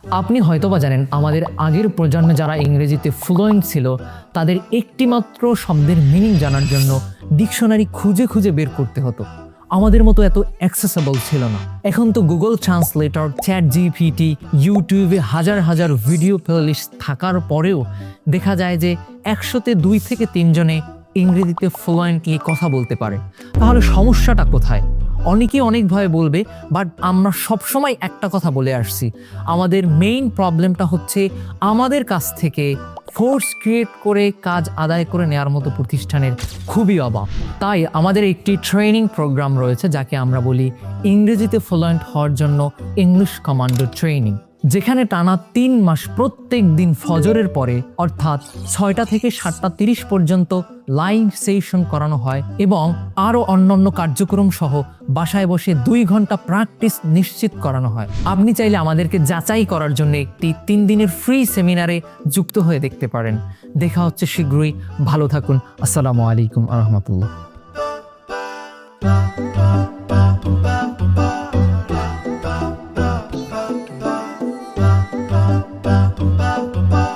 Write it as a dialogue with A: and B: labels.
A: আপনি হয়তোবা জানেন আমাদের আগের প্রজন্মে যারা ইংরেজিতে ফ্লুয়েন্ট ছিল তাদের একটিমাত্র শব্দের মিনিং জানার জন্য ডিকশনারি খুঁজে খুঁজে বের করতে হতো। আমাদের মতো এত অ্যাক্সেসেবল ছিল না। এখন তো গুগল ট্রান্সলেটর, চ্যাট জিপিটি, ইউটিউবে হাজার হাজার ভিডিও প্লেলিস্ট থাকার পরেও দেখা যায় যে 100-তে 2 থেকে 3 জনে ইংরেজিতে ফ্লুয়েন্টলি কথা বলতে পারে। তাহলে সমস্যাটা কোথায়? অনেকেই অনেকভাবে বলবে, বাট আমরা সবসময় একটা কথা বলে আসছি, আমাদের মেইন প্রবলেমটা হচ্ছে আমাদের কাছ থেকে ফোর্স ক্রিয়েট করে কাজ আদায় করে নেওয়ার মতো প্রতিষ্ঠানের খুবই অভাব। তাই আমাদের একটি ট্রেনিং প্রোগ্রাম রয়েছে যাকে আমরা বলি ইংরেজিতে ফ্লুয়েন্ট হওয়ার জন্য ইংলিশ কমান্ডো ট্রেনিং, যেখানে টানা 3 মাস প্রত্যেক দিন ফজরের পরে অর্থাৎ 6টা থেকে 7:30 পর্যন্ত লাইভ সেশন করানো হয় এবং আরও অন্যান্য কার্যক্রম সহ বাসায় বসে 2 ঘন্টা প্র্যাকটিস নিশ্চিত করানো হয়। আপনি চাইলে আমাদেরকে যাচাই করার জন্য একটি 3 দিনের ফ্রি সেমিনারে যুক্ত হয়ে দেখতে পারেন। দেখা হচ্ছে শীঘ্রই। ভালো থাকুন। আসসালামু আলাইকুম আ রহমতুল্লাহ।